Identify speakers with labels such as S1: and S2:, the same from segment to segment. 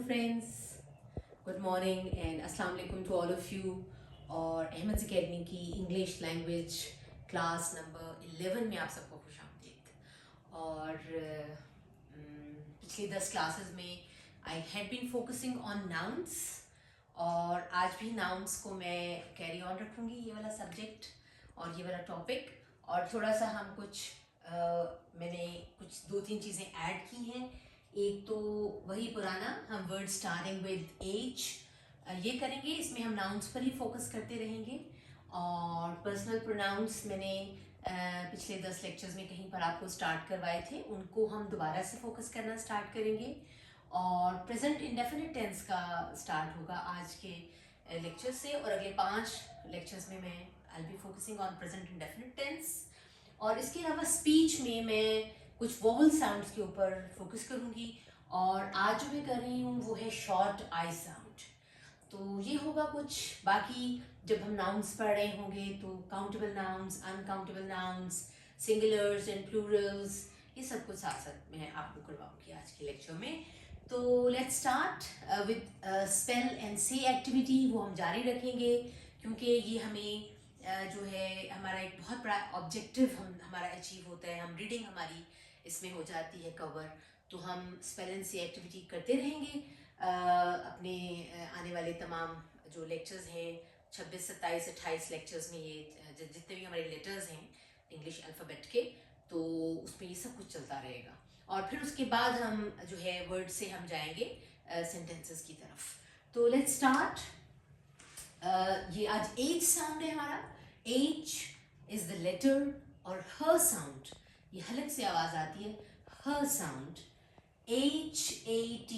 S1: friends, good morning and अस्सलाम वालेकुम to all of you और अहमद अकेडमी की इंग्लिश लैंग्वेज क्लास नंबर 11 में आप सबको खुशामदीद। और पिछली 10 क्लासेस में I had been focusing on nouns और आज भी नाउन्स को मैं कैरी ऑन रखूँगी, ये वाला सब्जेक्ट और ये वाला टॉपिक। और थोड़ा सा हम मैंने कुछ 2-3 चीज़ें ऐड की हैं। एक तो वही पुराना हम वर्ड स्टार्टिंग विद एज ये करेंगे, इसमें हम नाउन्स पर ही फोकस करते रहेंगे। और पर्सनल प्रोनाउंस मैंने पिछले 10 लेक्चर्स में कहीं पर आपको स्टार्ट करवाए थे, उनको हम दोबारा से फोकस करना स्टार्ट करेंगे। और प्रेजेंट इंडेफिनिट टेंस का स्टार्ट होगा आज के लेक्चर से, और अगले 5 लेक्चर्स में मैं I be focusing on present indefinite tense. और इसके अलावा स्पीच में मैं कुछ वोवल साउंड्स के ऊपर फोकस करूंगी। और आज जो मैं कर रही हूँ वो है शॉर्ट आई साउंड। तो ये होगा कुछ। बाकी जब हम नाउन्स पढ़ रहे होंगे तो countable nouns, uncountable nouns, singulars and Plurals, ये सब कुछ साथ साथ मैं आपको करवाऊंगी आज के लेक्चर में। तो let's start with spell and से एक्टिविटी, वो हम जारी रखेंगे क्योंकि ये हमें जो है हमारा एक बहुत बड़ा ऑब्जेक्टिव हमारा अचीव होता है। हम रीडिंग हमारी इसमें हो जाती है कवर, तो हम स्पेल एंड से एक्टिविटी करते रहेंगे अपने आने वाले तमाम जो लेक्चर्स हैं 26, 27, 28 लेक्चर्स में। ये जितने भी हमारे लेटर्स हैं इंग्लिश अल्फ़ाबेट के, तो उसमें ये सब कुछ चलता रहेगा। और फिर उसके बाद हम जो है वर्ड से हम जाएंगे सेंटेंसेस की तरफ। तो लेट्स स्टार्ट। ये आज एच साउंड है हमारा। एच इज द लेटर और ह साउंड, ये हलक से आवाज आती है, ह sound. HAT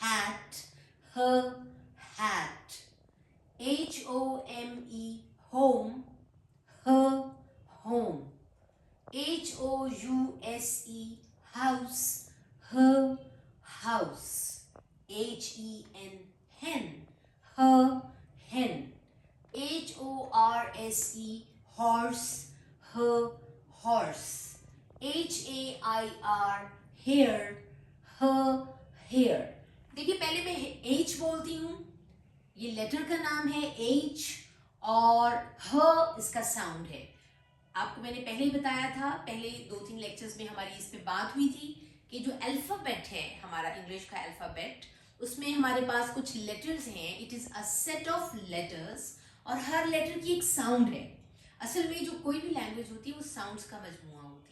S1: hat, her hat. HOME home, her home. HOUSE house, her house. HEN hen, her hen. HORSE horse, her horse. HAIR hair, her hair. देखिए पहले मैं H बोलती हूँ, ये लेटर का नाम है H, और ह इसका साउंड है। आपको मैंने पहले ही बताया था, पहले 2-3 लेक्चर्स में हमारी इस पे बात हुई थी कि जो अल्फ़ाबेट है हमारा इंग्लिश का अल्फ़ाबेट, उसमें हमारे पास कुछ लेटर्स हैं। It is a set of letters और हर लेटर की एक साउंड है। असल में जो कोई भी लैंग्वेज होती है वो साउंड्स का मजमुआ होती है।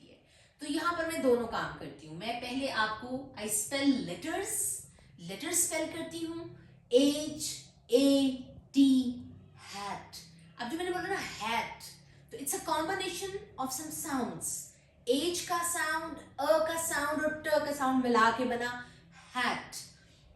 S1: तो यहाँ पर मैं दोनों काम करती हूँ। मैं पहले आपको आई स्पेल लेटर्स स्पेल करती हूँ, HAT हैट। अब जो मैंने बोला ना हैट, तो it's a combination of some sounds. H का साउंड, अ का साउंड और ट का साउंड मिला के बना हैट।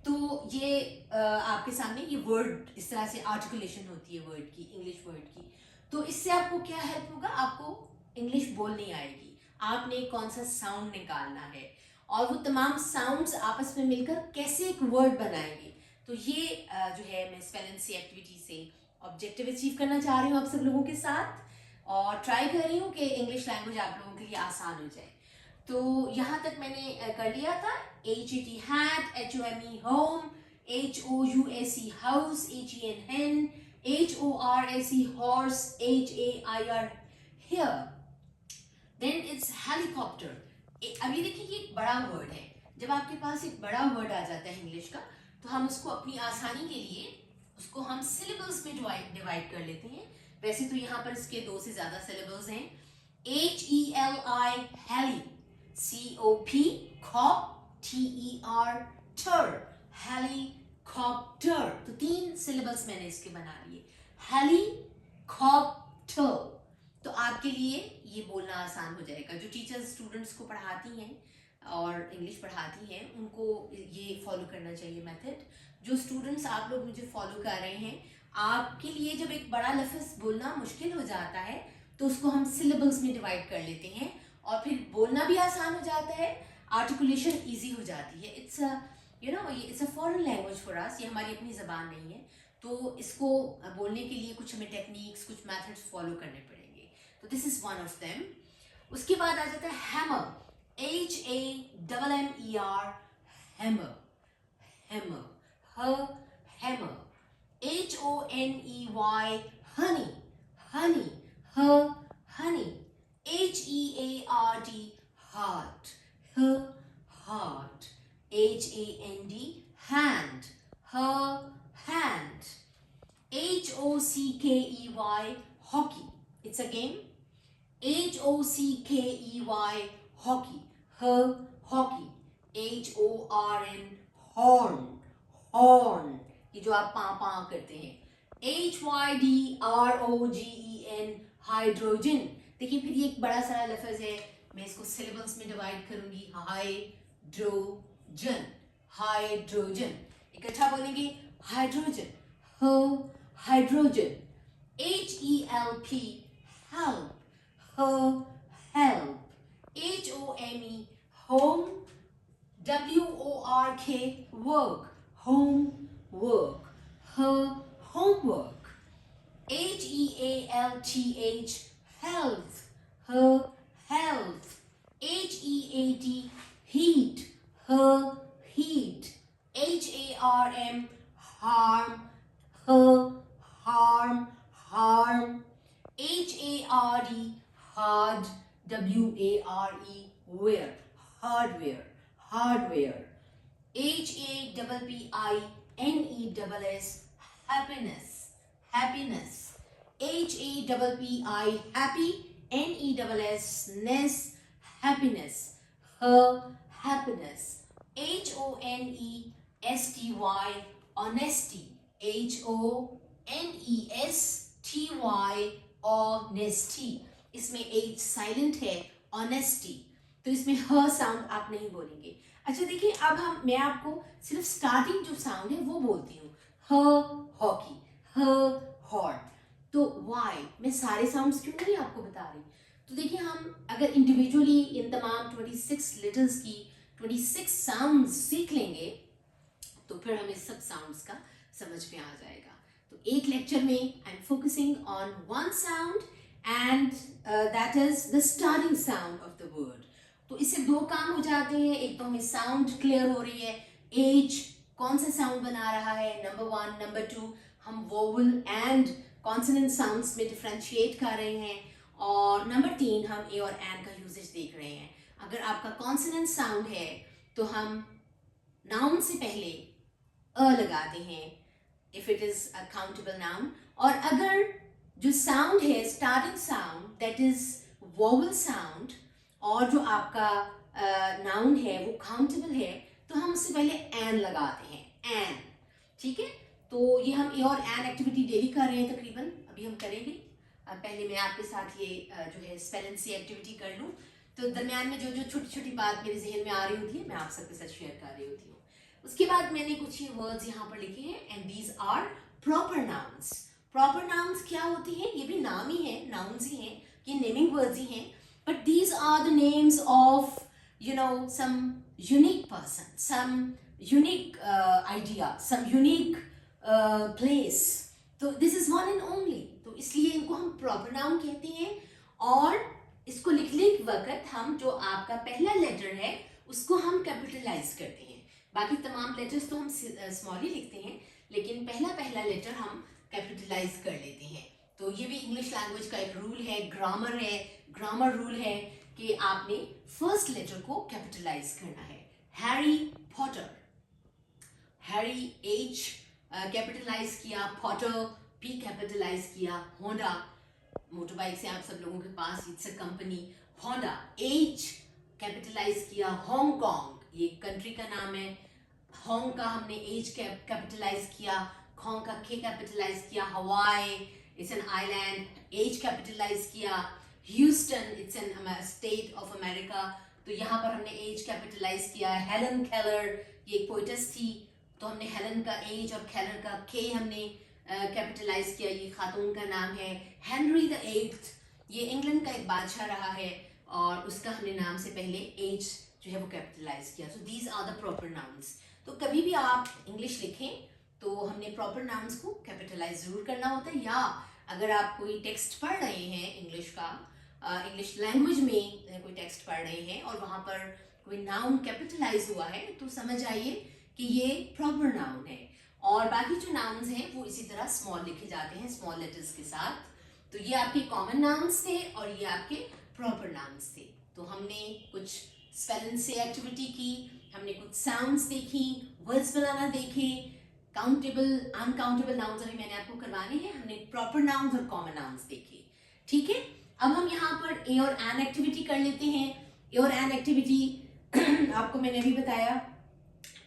S1: तो ये आपके सामने ये वर्ड इस तरह से आर्टिकुलेशन होती है वर्ड की, इंग्लिश वर्ड की। तो इससे आपको क्या हेल्प होगा, आपको इंग्लिश बोलनी आएगी। आपने कौन सा साउंड निकालना है और वो तमाम साउंड्स आपस में मिलकर कैसे एक वर्ड बनाएंगे। तो ये जो है मैं स्पेल एंड से एक्टिविटी से ऑब्जेक्टिव अचीव करना चाह रही हूँ आप सब लोगों के साथ, और ट्राई कर रही हूँ कि इंग्लिश लैंग्वेज आप लोगों के लिए आसान हो जाए। तो यहाँ तक मैंने कर लिया था। HAT hat, HOME home, HOUSE house, HEN hen, HORSE horse, HAIR hair. Then it's helicopter. अभी देखिए ये एक बड़ा वर्ड है। जब आपके पास एक बड़ा वर्ड आ जाता है इंग्लिश का, तो हम उसको अपनी आसानी के लिए उसको हम सिलेबल्स में डिवाइड कर लेते हैं। वैसे तो यहाँ पर इसके 2 से ज्यादा सिलेबल्स हैं। HELI heli, COP cop, TER ter, helicopter। तो 3 सिलेबल्स मैंने इसके बना लिए, helicopter। तो आपके लिए ये बोलना आसान हो जाएगा। जो टीचर्स स्टूडेंट्स को पढ़ाती हैं और इंग्लिश पढ़ाती हैं, उनको ये फॉलो करना चाहिए मेथड। जो स्टूडेंट्स आप लोग मुझे फॉलो कर रहे हैं, आपके लिए जब एक बड़ा लफ्ज़ बोलना मुश्किल हो जाता है तो उसको हम सिलेबल्स में डिवाइड कर लेते हैं और फिर बोलना भी आसान हो जाता है, आर्टिकुलेशन ईजी हो जाती है। It's it's a foreign language for us, ये हमारी अपनी ज़बान नहीं है, तो इसको बोलने के लिए कुछ हमें टेक्निक्स, कुछ मैथड्स फॉलो करने पड़ेंगे। तो this is one of them. उसके बाद आ जाता है hammer, HAMMER, hammer. hammer. HONEY, honey, honey, honey. HEART, heart, heart. HAND, hand, hand. HOCKEY, hockey. It's a game. HOCKEY, hockey, hockey. HORN, horn, horn. ये जो आप पा पा करते हैं. HYDROGEN, hydrogen. देखिए फिर ये एक बड़ा सारा लफ्ज है, मैं इसको सिलेबल्स में डिवाइड करूंगी. Hydrogen, hydrogen. इकट्ठा बोलेंगे hydrogen, hydrogen. HELP, help, help. HOME, home. WORK, work, homework, homework. HEALTH, health, health. HEAT, heat, heat. HARM, harm, harm, harm. HARD, hard. WARE, wear, hardware, hardware. HAPPINESS, happiness, happiness. HAPPI, happy. NESS, ness, happiness, happiness. HONESTY, honesty. HONESTY, honesty. इसमें H silent है, honesty. तो इसमें ह sound आप नहीं बोलेंगे. अच्छा देखिए, अब मैं आपको सिर्फ स्टार्टिंग जो साउंड है वो बोलती हूँ. ह हॉकी, ह हॉर्न. तो वाई मैं सारे साउंड्स क्यों नहीं आपको बता रही. तो देखिए, हम अगर इंडिविजुअली इन तमाम 26 लेटर्स की 26 साउंड्स सीख लेंगे तो फिर हमें सब साउंड्स का समझ में आ जाएगा. तो एक लेक्चर में I am focusing on one sound and that is the starting sound of the word. तो इससे दो काम हो जाते हैं. एक तो हमें साउंड क्लियर हो रही है, एज कौन सा साउंड बना रहा है, नंबर 1. नंबर 2, हम वोवल एंड कॉन्सोनेंट साउंड्स में डिफरेंशिएट कर रहे हैं. और नंबर 3, हम ए और एन का यूजेज देख रहे हैं. अगर आपका कॉन्सोनेंट साउंड है तो हम नाउन से पहले अ लगाते हैं if it is a countable noun. और अगर जो साउंड है starting sound that is vowel sound और जो आपका नाउन है वो काउंटेबल है तो हम उससे पहले एन लगाते हैं. एन, ठीक है. तो ये हम ए और एन एक्टिविटी डेली कर रहे हैं तकरीबन. अभी हम करेंगे. पहले मैं आपके साथ ये जो है स्पेलिंग सी एक्टिविटी कर लूँ. तो दरमियान में जो जो छोटी छोटी बात मेरे जहन में आ रही होती है मैं आप सबके साथ शेयर कर रही होती हूँ. उसके बाद मैंने कुछ ये वर्ड्स यहाँ पर लिखे हैं and these are proper nouns. Proper nouns क्या होती हैं? ये भी नाम ही है, नाउन्स ही हैं, ये नेमिंग वर्ड्स ही हैं. But these are the names of some unique person, some unique idea, some unique place. तो this is one and only. तो इसलिए इनको हम प्रॉपर नाउन कहते हैं. और इसको लिखने के वक्त हम जो आपका पहला लेटर है उसको हम कैपिटलाइज करते हैं. बाकी तमाम लेटर्स तो हम स्मॉल ही लिखते हैं, लेकिन पहला लेटर हम कैपिटलाइज कर लेते हैं. तो ये भी इंग्लिश लैंग्वेज का एक रूल है, ग्रामर रूल है कि आपने फर्स्ट लेटर को कैपिटलाइज करना है. Harry Potter, Harry H capitalise किया, पॉटर पी कैपिटलाइज किया. होंडा, मोटर बाइक से आप सब लोगों के पास, it's a company. Honda H capitalise किया. हांगकांग, ये कंट्री का नाम है. होंग का हमने एच कैपिटलाइज किया, खोंग का के कैपिटलाइज किया. Hawaii, it's an island, H capitalise किया. Houston, it's an state of America, तो यहाँ पर हमने एज कैपिटलाइज किया. हेलन केलर, ये एक पोइटस थी, तो हमने हेलन का एज और केलर का के हमने कैपिटलाइज किया. ये खातून का नाम है. हेनरी द 8th, ये इंग्लैंड का एक बादशाह रहा है और उसका हमने नाम से पहले एज जो है वो कैपिटलाइज किया. So these are the proper nouns. तो कभी भी आप इंग्लिश लिखें तो हमने प्रॉपर नाउन्स को कैपिटलाइज जरूर करना होता है. या अगर आप कोई टेक्स्ट पढ़ रहे हैं इंग्लिश का, इंग्लिश लैंग्वेज में कोई टेक्स्ट पढ़ रहे हैं और वहाँ पर कोई नाउन कैपिटलाइज हुआ है तो समझ आइए कि ये प्रॉपर नाउन है. और बाकी जो नाउन्स हैं वो इसी तरह स्मॉल लिखे जाते हैं, स्मॉल लेटर्स के साथ। तो ये आपके कॉमन नाउन्स थे और ये आपके प्रॉपर नाउन्स थे। तो हमने कुछ स्पेल एंड से एक्टिविटी की, हमने कुछ साउंड्स देखी, वर्ड्स बनाना देखे, काउंटेबल अनकाउंटेबल नाउन्स अभी मैंने आपको करवाने हैं, हमने प्रॉपर नाउन्स और कॉमन नाउन्स देखे। ठीक है, अब हम यहाँ पर ए और एन एक्टिविटी कर लेते हैं। ए और एन एक्टिविटी आपको मैंने अभी बताया,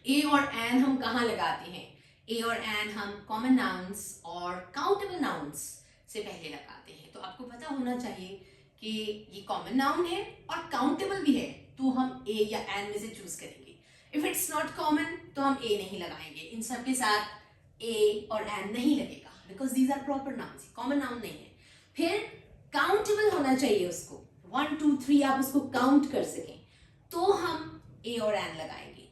S1: ए और एन हम कहाँ लगाते हैं। ए और एन हम कॉमन नाउन्स और काउंटेबल नाउन्स से पहले लगाते हैं। तो आपको पता होना चाहिए कि ये कॉमन नाउन है और काउंटेबल भी है, तो हम ए या एन में से चूज करेंगे। इफ इट्स नॉट कॉमन तो हम ए नहीं लगाएंगे। इन सब के साथ ए और एन नहीं लगेगा, because these are proper nouns, common noun नहीं है। फिर काउंटेबल होना चाहिए, उसको 1 2 3 आप उसको काउंट कर सकें, तो हम ए और एन लगाएंगे।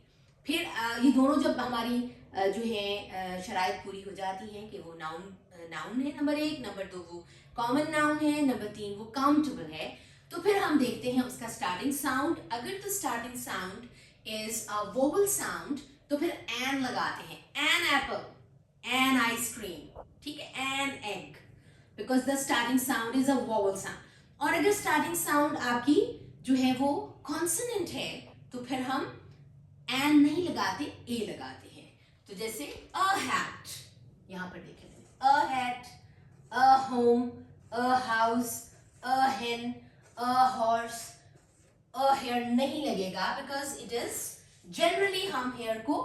S1: फिर ये दोनों जब हमारी जो है शराइत पूरी हो जाती है कि वो नाउन है नंबर 1, नंबर 2 वो कॉमन नाउन है, नंबर 3 वो काउंटेबल है, तो फिर हम देखते हैं उसका स्टार्टिंग साउंड। अगर तो starting sound is a vowel sound तो फिर एन लगाते हैं। एन एप्पल, एन आइसक्रीम, ठीक है, an egg, because the starting sound is a vowel sound. और अगर स्टार्टिंग साउंड आपकी जो है वो कॉन्सोनेंट है तो फिर हम एन नहीं लगाते, ए लगाते हैं। तो जैसे अ हैट, यहां पर देखें, a hat, a home, a house, a hen, a horse, a hair नहीं लगेगा, बिकॉज इट इज जनरली हम हेयर को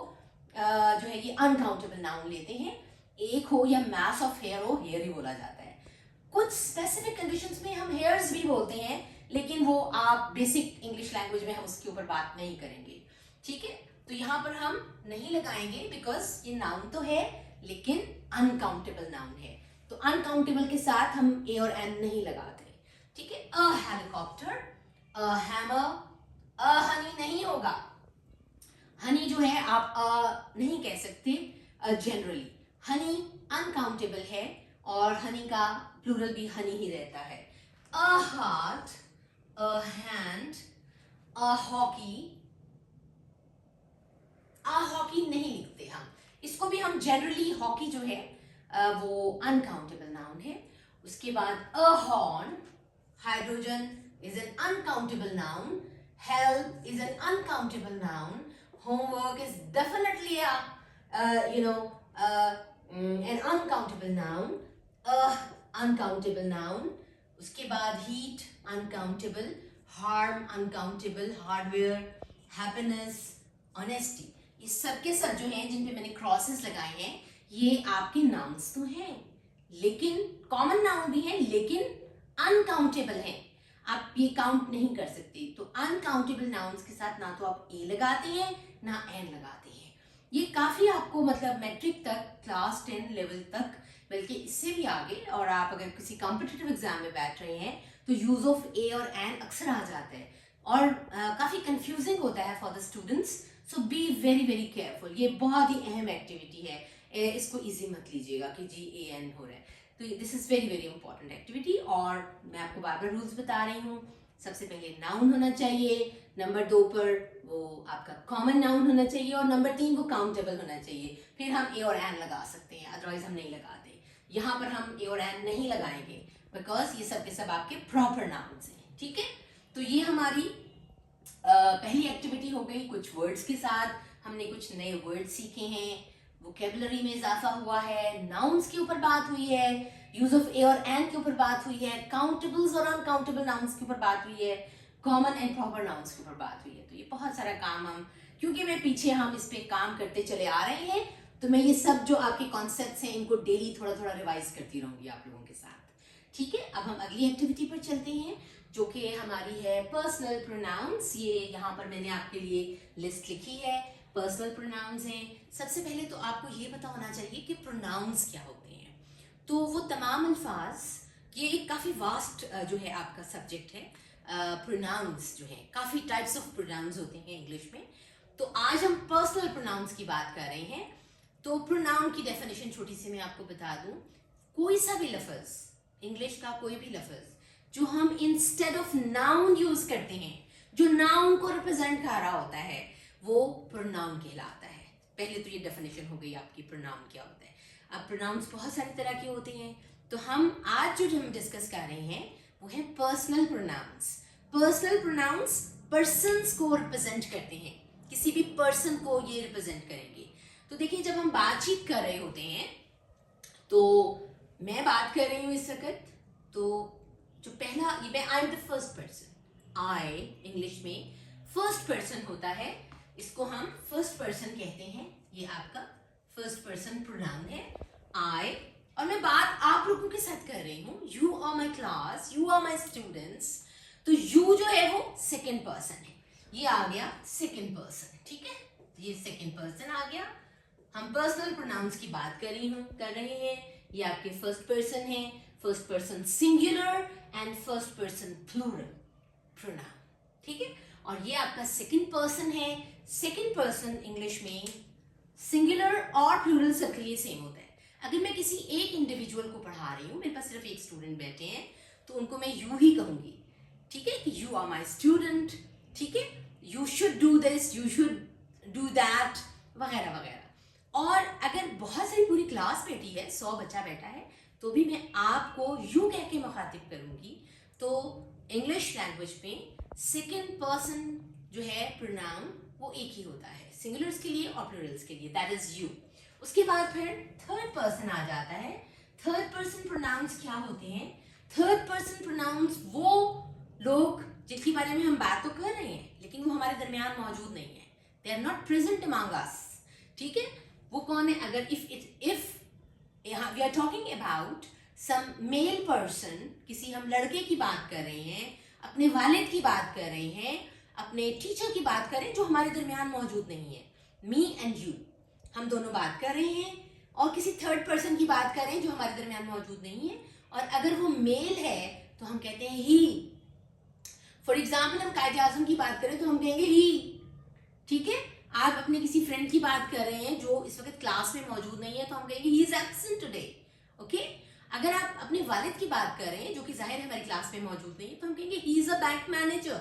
S1: जो है ये अनकाउंटेबल नाउन लेते हैं। एक हो या मैस ऑफ हेयर हो, हेयर ही बोला जाता है। कुछ स्पेसिफिक कंडीशंस में हम हेयर्स भी बोलते हैं, लेकिन वो आप बेसिक इंग्लिश लैंग्वेज में हम उसके ऊपर बात नहीं करेंगे। ठीक है, तो यहां पर हम नहीं लगाएंगे बिकॉज ये नाउन तो है लेकिन अनकाउंटेबल नाउन है, तो अनकाउंटेबल के साथ हम ए और एन नहीं लगाते। ठीक है, अ हेलीकॉप्टर, अ हैमर, अ हनी नहीं होगा। हनी जो है आप नहीं कह सकते जनरली, हनी अनकाउंटेबल है और हनी का प्लूरल भी हनी ही रहता है। A heart, a hand, a hockey, hockey नहीं लिखते हम, इसको भी हम जनरली हॉकी जो है वो अनकाउंटेबल नाउन है। उसके बाद a horn, hydrogen is an uncountable noun, help is an uncountable noun, homework is definitely an uncountable noun, uncountable noun. उसके बाद heat uncountable, harm uncountable, hardware, happiness, honesty, ये सब के सब जो हैं जिन पे मैंने क्रॉसेस लगाए हैं ये आपके नाउन्स तो हैं, लेकिन कॉमन नाउन भी हैं लेकिन अनकाउंटेबल हैं, आप ये काउंट नहीं कर सकते। तो अनकाउंटेबल नाउन्स के साथ ना तो आप ए लगाते हैं ना एन लगाते हैं। ये काफी आपको मतलब मैट्रिक तक, क्लास 10 लेवल तक, बल्कि इससे भी आगे, और आप अगर किसी कॉम्पिटिटिव एग्जाम में बैठ रहे हैं तो यूज ऑफ ए और एन अक्सर आ जाता है और काफी कंफ्यूजिंग होता है for the students. So be very very careful, ये बहुत ही अहम एक्टिविटी है, इसको इजी मत लीजिएगा कि जी ए एन हो रहा है। तो this is very very important activity, और मैं आपको बार बार रूल्स बता रही हूँ। सबसे पहले नाउन होना चाहिए, नंबर 2 पर वो आपका कॉमन नाउन होना चाहिए, और नंबर 3 वो काउंटेबल होना चाहिए। फिर हम ए और एन लगा सकते हैं, अदरवाइज हम नहीं लगाते। यहाँ पर हम ए और एन नहीं लगाएंगे बिकॉज ये सब के सब आपके प्रॉपर नाउन्स हैं। ठीक है, तो ये हमारी पहली एक्टिविटी हो गई। कुछ वर्ड्स के साथ हमने कुछ नए वर्ड सीखे हैं, वोकेबुलरी में इजाफा हुआ है, नाउन्स के ऊपर बात हुई है, यूज ऑफ ए और एन के ऊपर बात हुई है, काउंटेबल्स और अनकाउंटेबल नाउन्स के ऊपर बात हुई है, कॉमन एंड प्रॉपर नाउन्स के ऊपर बात हुई है। तो ये बहुत सारा काम हम, क्योंकि मैं पीछे हम इस पे काम करते चले आ रहे हैं, तो मैं ये सब जो आपके कॉन्सेप्ट्स हैं इनको डेली थोड़ा थोड़ा रिवाइज करती रहूंगी आप लोगों के साथ। ठीक है, अब हम अगली एक्टिविटी पर चलते हैं जो कि हमारी है पर्सनल प्रोनाउंस। ये यहाँ पर मैंने आपके लिए लिस्ट लिखी है, पर्सनल प्रोनाउंस हैं। सबसे पहले तो आपको ये पता होना चाहिए कि प्रोनाउंस क्या होते हैं। तो वो तमाम अल्फाज, ये एक काफ़ी वास्ट जो है आपका सब्जेक्ट है। प्रोनाउंस जो है, काफ़ी टाइप्स ऑफ प्रोनाउंस होते हैं इंग्लिश में। तो आज हम पर्सनल प्रोनाउंस की बात कर रहे हैं। तो प्रोनाउन की डेफिनेशन छोटी सी मैं आपको बता दूं, कोई सा भी लफ्ज, इंग्लिश का कोई भी लफ्ज जो हम इंस्टेड ऑफ नाउन यूज करते हैं, जो नाउन को रिप्रेजेंट कर रहा होता है, वो प्रोनाउन कहलाता है। पहले तो ये डेफिनेशन हो गई आपकी प्रोनाउन क्या होता है। अब प्रोनाउंस बहुत सारी तरह के होते हैं, तो हम आज जो हम डिस्कस कर रहे हैं वो है personal pronouns. Personal pronouns persons को रिप्रेजेंट करते हैं, किसी भी पर्सन को ये रिप्रेजेंट करेंगे। तो देखिए, जब हम बातचीत कर रहे होते हैं, तो मैं बात कर रही हूँ इस वक्त, तो जो पहला ये मैं I am the first person, I English में फर्स्ट पर्सन होता है, इसको हम फर्स्ट पर्सन कहते हैं। ये आपका फर्स्ट पर्सन प्रोनाउन है आई, और मैं बात आप लोगों के साथ कर रही हूँ। You are my class, you are my students, तो यू जो है वो सेकेंड पर्सन है, ये आ गया सेकेंड पर्सन, ठीक है, ये सेकेंड पर्सन आ गया। हम पर्सनल प्रोनाउंस की बात कर रहे हैं। ये आपके फर्स्ट पर्सन है, first person singular and first person plural pronoun, ठीक है। और ये आपका सेकंड पर्सन है। सेकंड पर्सन इंग्लिश में सिंगुलर और प्लूरल सबके लिए सेम होता है। अगर मैं किसी एक इंडिविजुअल को पढ़ा रही हूँ, मेरे पास सिर्फ एक स्टूडेंट बैठे हैं, तो उनको मैं यू ही कहूंगी, ठीक है, कि यू आर माई स्टूडेंट, ठीक है, you should do this, you should do that, वगैरह वगैरह। और अगर बहुत सारी पूरी क्लास बैठी है, 100 बच्चा बैठा है, तो भी मैं आपको यू कह के मुखातिब करूंगी। तो इंग्लिश लैंग्वेज में सेकंड पर्सन जो है प्रोनाउन वो एक ही होता है, सिंगुलर्स के लिए और प्लूरल्स के लिए, दैट इज यू। उसके बाद फिर थर्ड पर्सन आ जाता है। थर्ड पर्सन प्रोनाउंस क्या होते हैं? थर्ड पर्सन प्रोनाउंस वो लोग जिनके बारे में हम बात तो कर रहे हैं, लेकिन वो हमारे दरमियान मौजूद नहीं है, they are not present among us, ठीक है। वो कौन है? अगर if we are talking about some male person, किसी हम लड़के की बात कर रहे हैं, अपने वालिद की बात कर रहे हैं, अपने टीचर की बात कर रहे हैं जो हमारे दरमियान मौजूद नहीं है, मी एंड यू, हम दोनों बात कर रहे हैं, और किसी थर्ड पर्सन की बात कर रहे हैं जो हमारे दरमियान मौजूद नहीं है, और अगर वो मेल है तो हम कहते हैं ही। फॉर एग्जाम्पल, हम कायदे आजम की बात करें तो हम कहेंगे ही, ठीक है। आप अपने किसी फ्रेंड की बात कर रहे हैं जो इस वक्त क्लास में मौजूद नहीं है, तो हम कहेंगे he is absent today, okay. अगर आप अपने वालिद की बात कर रहे हैं जो कि जाहिर है हमारी क्लास में मौजूद नहीं है, तो हम कहेंगे he is a bank manager,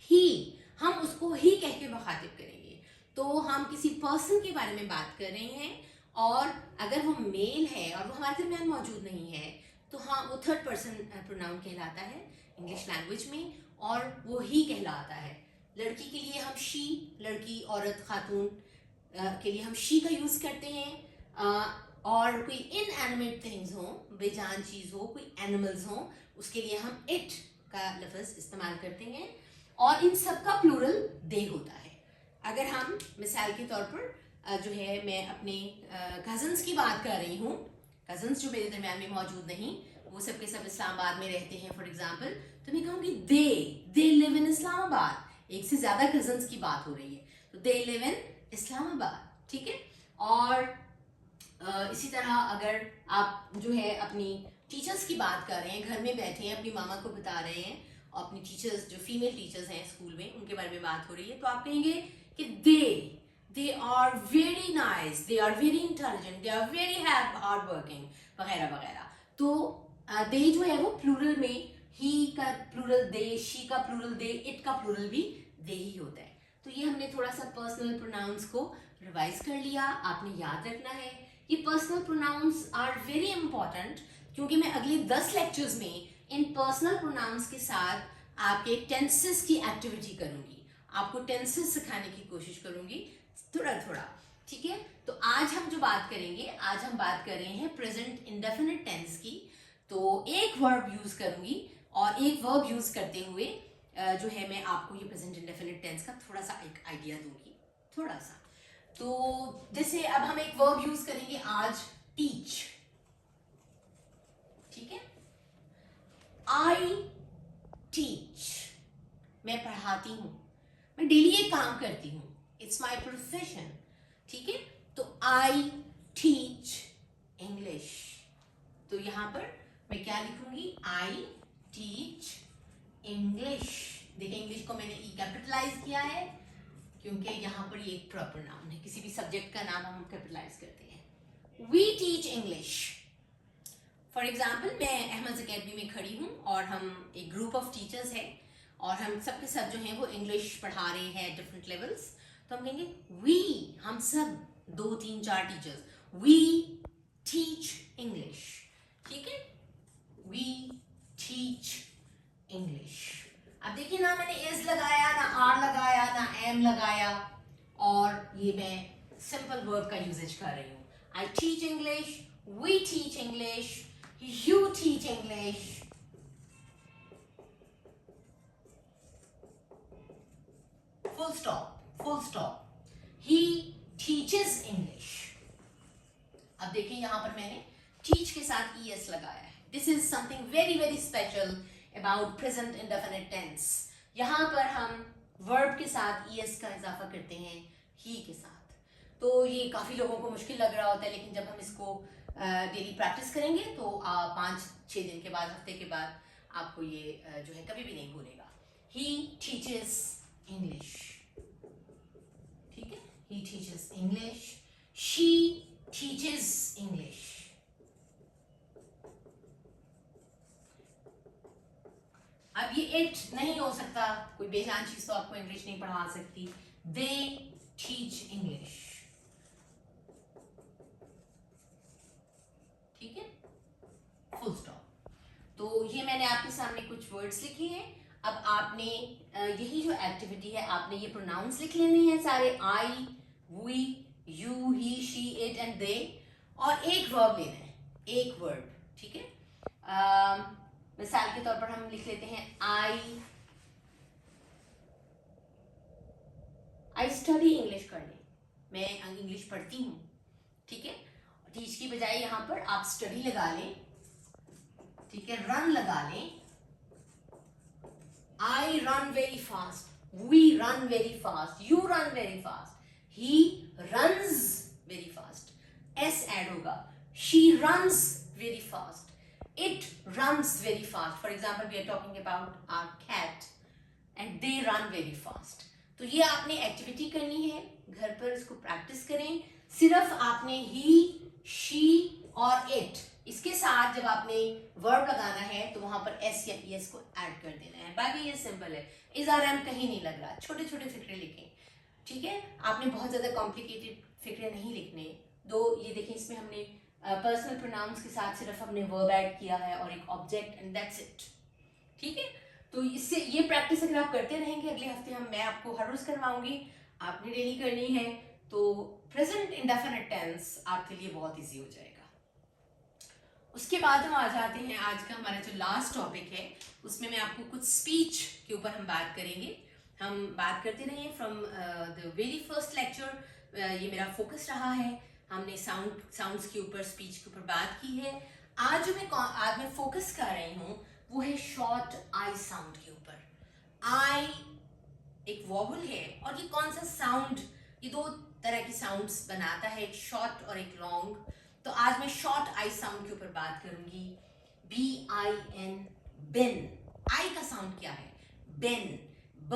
S1: he, हम उसको ही कह के मुखातिब करेंगे। तो हम किसी पर्सन के बारे में बात कर रहे हैं, और अगर वो मेल है और वो हमारे दरमियान मौजूद नहीं है, तो हाँ, वो थर्ड पर्सन प्रोनाउन कहलाता है इंग्लिश लैंग्वेज में, और वो ही कहलाता है। लड़की के लिए हम शी, लड़की, औरत, खातून के लिए हम शी का यूज करते हैं, और कोई इनएनिमेट थिंग्स हो, बेजान चीज हो, कोई एनिमल्स हो, उसके लिए हम इट का लफ्ज इस्तेमाल करते हैं, और इन सब का प्लूरल दे होता है। अगर हम मिसाल के तौर पर जो है, मैं अपने कजन्स की बात कर रही हूँ, कजन्स जो मेरे दरमियान में मौजूद नहीं, वो सब के सब इस्लामाबाद में रहते हैं फॉर एग्जाम्पल, तो मैं कहूँगी दे लिव इन इस्लामाबाद। एक से ज्यादा कजन्स की बात हो रही है, तो दे लिव इन इस्लामाबाद, ठीक है। और इसी तरह अगर आप जो है अपनी टीचर्स की बात कर रहे हैं, घर में बैठे हैं, अपनी मामा को बता रहे हैं, और अपनी टीचर्स जो फीमेल टीचर्स हैं स्कूल में, उनके बारे में बात हो रही है, तो आप कहेंगे कि they are very nice, they are very intelligent, they are very hard working, वगैरह वगैरह। तो दे जो है वो प्लूरल में ही का प्लूरल दे, शी का प्लूरल दे, इट का प्लूरल भी दे ही होता है। तो ये हमने थोड़ा सा पर्सनल प्रोनाउंस को रिवाइज कर लिया, आपने याद रखना है। ये personal pronouns are very important, क्योंकि मैं अगले 10 लेक्चर्स में इन पर्सनल प्रोनाउंस के साथ आपके टेंसेस की एक्टिविटी करूंगी, आपको टेंसेस सिखाने की कोशिश करूंगी थोड़ा थोड़ा, ठीक है। तो आज हम जो बात करेंगे, आज हम बात कर रहे हैं प्रेजेंट इंडेफिनिट टेंस की। तो एक वर्ब यूज करूंगी, और एक वर्ब यूज करते हुए जो है मैं आपको ये प्रेजेंट इंडेफिनिट टेंस का थोड़ा सा एक आइडिया दूंगी, थोड़ा सा। तो जैसे अब हम एक वर्ब यूज करेंगे आज, टीच, ठीक है। आई टीच, मैं पढ़ाती हूं, मैं डेली ये काम करती हूं, इट्स माई प्रोफेशन, ठीक है। तो आई टीच इंग्लिश, तो यहां पर मैं क्या लिखूंगी? आई टीच इंग्लिश। देखिए, इंग्लिश को मैंने ई कैपिटलाइज किया है, क्योंकि यहाँ पर ये एक प्रॉपर नाउन है, किसी भी सब्जेक्ट का नाम हम कैपिटलाइज करते हैं। We teach English. For example, मैं अहमद अकेडमी में खड़ी हूँ, और हम एक ग्रुप ऑफ टीचर्स हैं, और हम सब के सब जो हैं वो इंग्लिश पढ़ा रहे हैं डिफरेंट लेवल्स, तो हम कहेंगे वी, हम सब 2 3 4 टीचर्स, वी टीच इंग्लिश, ठीक है, वी टीच इंग्लिश। अब देखिए ना, मैंने इज लगाया ना, आर लगाया ना, एम लगाया, और ये मैं सिंपल वर्ब का यूजेज कर रही हूँ। I teach English, we teach English, you teach English, full stop, full stop, he teaches English. अब देखिए यहां पर मैंने टीच के साथ es लगाया है। This is something very very special about present indefinite tense. यहां पर हम वर्ब के साथ es का इजाफा करते हैं ही के साथ। तो ये काफी लोगों को मुश्किल लग रहा होता है, लेकिन जब हम इसको डेली प्रैक्टिस करेंगे तो 5-6 दिन के बाद, हफ्ते के बाद आपको ये जो है कभी भी नहीं भूलेगा। ही टीचेस इंग्लिश, ठीक है, ही teaches English, she teaches English, अब ये इट नहीं हो सकता, कोई बेजान चीज तो आपको इंग्लिश नहीं पढ़ा सकती। दे टीच इंग्लिश, ठीक है, फुल स्टॉप। तो ये मैंने आपके सामने कुछ वर्ड्स लिखे हैं। अब आपने यही जो एक्टिविटी है, आपने ये प्रोनाउंस लिख लेने हैं सारे, I, we, you, he, she, it and they, और एक वर्ब लेना है, एक वर्ब, ठीक है। मिसाल के तौर पर हम लिख लेते हैं आई स्टडी इंग्लिश करने, मैं इंग्लिश पढ़ती हूँ, ठीक है। टीच की बजाय यहां पर आप स्टडी लगा लें, ठीक है, रन लगा लें, I run very fast, we run very fast, you run very fast, he runs very fast, s add होगा, she runs very fast, it runs very fast. For example, we are talking about our cat and they run very fast. तो ये आपने activity करनी है, घर पर इसको practice करें। सिर्फ आपने ही, she और it, इसके साथ जब आपने वर्ब लगाना है तो वहां पर s या es को ऐड कर देना है। बाकी ये सिंपल है, इज आर एम कहीं नहीं लग रहा, छोटे छोटे फिक्रे लिखें, ठीक है। आपने बहुत ज्यादा कॉम्प्लिकेटेड फिक्रे नहीं लिखने। दो ये देखिए, इसमें हमने पर्सनल प्रोनाउंस के साथ सिर्फ हमने वर्ब ऐड किया है और एक ऑब्जेक्ट, एंड दैट्स इट, ठीक है। तो इससे ये प्रैक्टिस अगर आप करते रहेंगे, अगले हफ्ते मैं आपको हर रोज करवाऊंगी, आपने डेली करनी है, तो प्रेजेंट इंडेफिनिट टेंस आपके लिए बहुत ईजी हो जाएगा। उसके बाद हम आ जाते हैं, आज का हमारा जो लास्ट टॉपिक है, उसमें मैं आपको कुछ स्पीच के ऊपर हम बात करेंगे। हम बात करते रहे from the very first lecture, ये मेरा फोकस रहा है। हमने साउंड्स के ऊपर, स्पीच के ऊपर बात की है। आज मैं फोकस कर रही हूँ वो है शॉर्ट आई साउंड के ऊपर। आई एक वॉवल है, और ये कौन सा साउंड, ये दो तरह की साउंड्स बनाता है, एक शॉर्ट और एक लॉन्ग। तो आज मैं शॉर्ट आई साउंड के ऊपर बात करूंगी। BIN, बिन। आई का साउंड क्या है? बिन, ब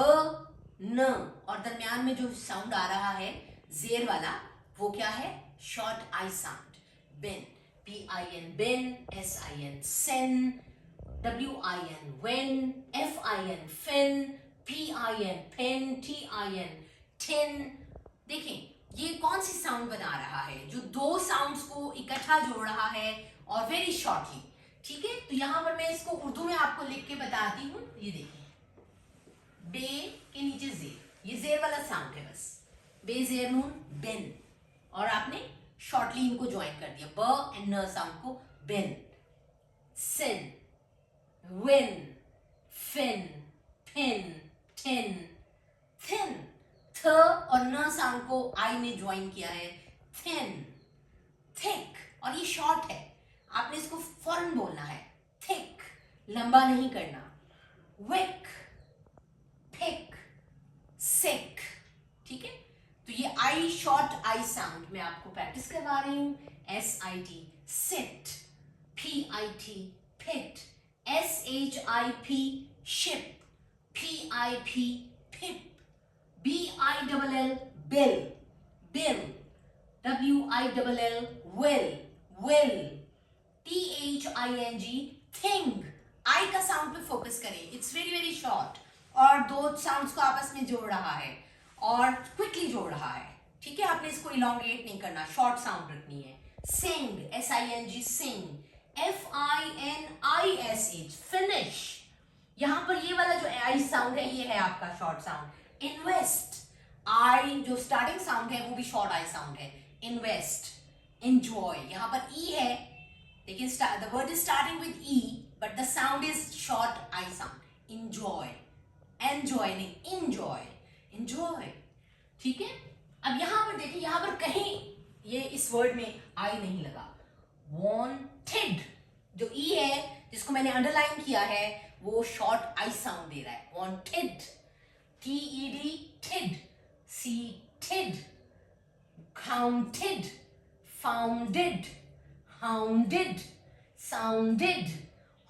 S1: न, और दरमियान में जो साउंड आ रहा है जेर वाला, वो क्या है? Short I sound, bin. BIN bin, SIN sin, WIN win, FIN fin, PIN pin, TIN tin. देखें ये कौन सी साउंड बना रहा है, जो दो साउंड्स को इकट्ठा जोड़ रहा है और वेरी शॉर्टली, ठीक है। तो यहां पर मैं इसको उर्दू में आपको लिख के बताती हूँ। ये देखिए, बे के नीचे जेर, ये जेर वाला साउंड है बस, बे जेर नून बिन, और आपने शॉर्टली इनको ज्वाइन कर दिया, ब एंड न साउंड को, bin. Sin, win, fin, pin, tin, thin, थ और न साउंड को आई ने ज्वाइन किया है, थिन, थिक, और ये शॉर्ट है, आपने इसको फौरन बोलना है, थिक, लंबा नहीं करना, विक, थिक, सिक, ठीक है। तो ये आई, शॉर्ट आई साउंड मैं आपको प्रैक्टिस करवा रही हूं। SIT sit, PIT pit, SHIP ship, PIP pip, BILL bill, bill, WILL will, will, THING thing. I का साउंड पे फोकस करें, इट्स वेरी वेरी शॉर्ट, और दो साउंड्स को आपस में जोड़ रहा है और क्विकली जोड़ रहा है, ठीक है, आपने इसको इलोंगेट नहीं करना, शॉर्ट साउंड रखनी है। सिंग, SING, सिंग, FINISH, फिनिश। यहां पर ये वाला जो आई साउंड है ये है आपका शॉर्ट साउंड। इन्वेस्ट, आई जो स्टार्टिंग साउंड है वो भी शॉर्ट आई साउंड है। इन्वेस्ट, एंजॉय, यहां पर ई है लेकिन the word is starting with E but the sound is short I sound. Enjoy, enjoy नहीं, इंजॉय, एंजॉय। ठीक है, अब यहां पर देखिए, यहां पर कहीं ये इस वर्ड में आई नहीं लगा। वांटेड, जो ई है जिसको मैंने अंडरलाइन किया है वो शॉर्ट आई साउंड दे रहा है। वांटेड, TED, टिड, seated, counted, founded, hounded, sounded,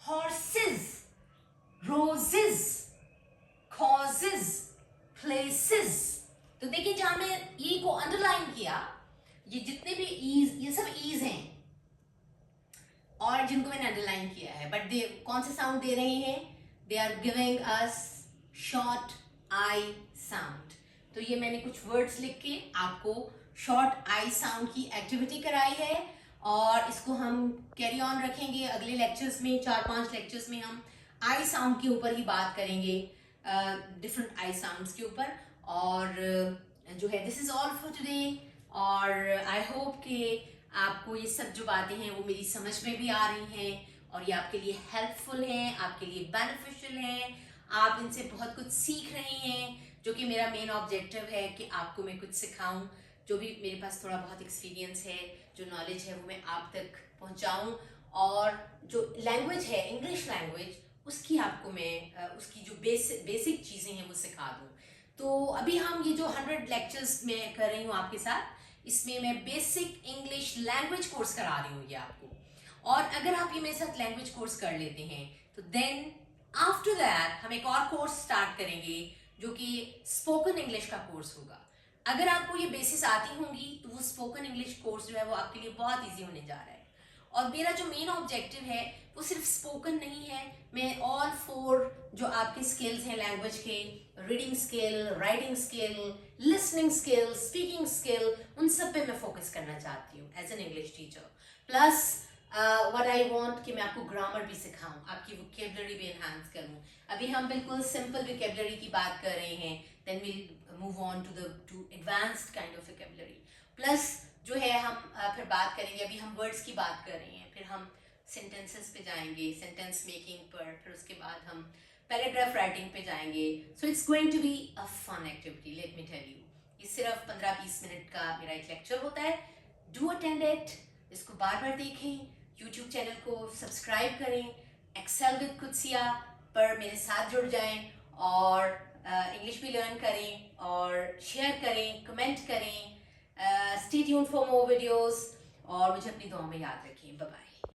S1: horses, roses, causes, places। तो देखिए जहां मैं ई को अंडरलाइन किया, ये जितने भी ईज, ये सब ईज हैं और जिनको मैंने अंडरलाइन किया है, बट दे कौन से साउंड दे रहे हैं? They are giving us short I sound. तो ये मैंने कुछ वर्ड्स लिख के आपको शॉर्ट आई साउंड की एक्टिविटी कराई है और इसको हम कैरी ऑन रखेंगे अगले लेक्चर्स में। 4-5 लेक्चर्स में हम आई साउंड के ऊपर ही बात करेंगे, डिफरेंट आई साउंड्स के ऊपर। और जो है this is all for today. और आई होप कि आपको ये सब जो बातें हैं वो मेरी समझ में भी आ रही हैं और ये आपके लिए हेल्पफुल हैं, आपके लिए बेनिफिशियल हैं, आप इनसे बहुत कुछ सीख रहे हैं, जो कि मेरा मेन ऑब्जेक्टिव है कि आपको मैं कुछ सिखाऊं, जो भी मेरे पास थोड़ा बहुत एक्सपीरियंस है, जो नॉलेज है वो मैं आप तक पहुंचाऊं। और जो लैंग्वेज है, इंग्लिश लैंग्वेज, उसकी आपको मैं उसकी जो बेसिक चीज़ें हैं वो सिखा दूं। तो अभी हम ये जो 100 लेक्चर्स मैं कर रही हूँ आपके साथ, इसमें मैं बेसिक इंग्लिश लैंग्वेज कोर्स करा रही हूँ ये आपको। और अगर आप ये मेरे साथ लैंग्वेज कोर्स कर लेते हैं तो देन आफ्टर दैट हम एक और कोर्स स्टार्ट करेंगे जो कि स्पोकन इंग्लिश का कोर्स होगा। अगर आपको ये बेसिस आती होंगी तो वो स्पोकन इंग्लिश कोर्स जो है वो आपके लिए बहुत ईजी होने जा रहा है। और मेरा जो मेन ऑब्जेक्टिव है वो सिर्फ स्पोकन नहीं है, मैं ऑल 4 जो आपके स्किल्स हैं लैंग्वेज के, reading skill, writing skill, listening skill, speaking skill, उन सब पे मैं फोकस करना चाहती हूँ as an English teacher. Plus what I want कि मैं आपको ग्रामर भी सिखाऊं, आपकी वोकेबलरी भी एनहांस करूं। अभी हम बिल्कुल सिंपल वोकेबलरी की बात कर रहे हैं, then will move on to advanced kind of vocabulary. Plus जो है हम फिर बात करेंगे, अभी हम वर्ड्स की बात कर रहे हैं, फिर हम सेंटेंसेस पे जाएंगे, सेंटेंस मेकिंग पर, फिर उसके बाद हम पैराग्राफ राइटिंग पे जाएंगे। So it's going to be a fun activity, let me tell you. ये सिर्फ 15-20 मिनट का मेरा एक लेक्चर होता है। डू अटेंड इट, इसको बार बार देखें, यूट्यूब चैनल को सब्सक्राइब करें, एक्सेल विद कुत्सिया पर मेरे साथ जुड़ जाएं और इंग्लिश भी लर्न करें और शेयर करें, कमेंट करें। Stay tuned for more videos और मुझे अपनी दुआ में याद रखें। Bye bye.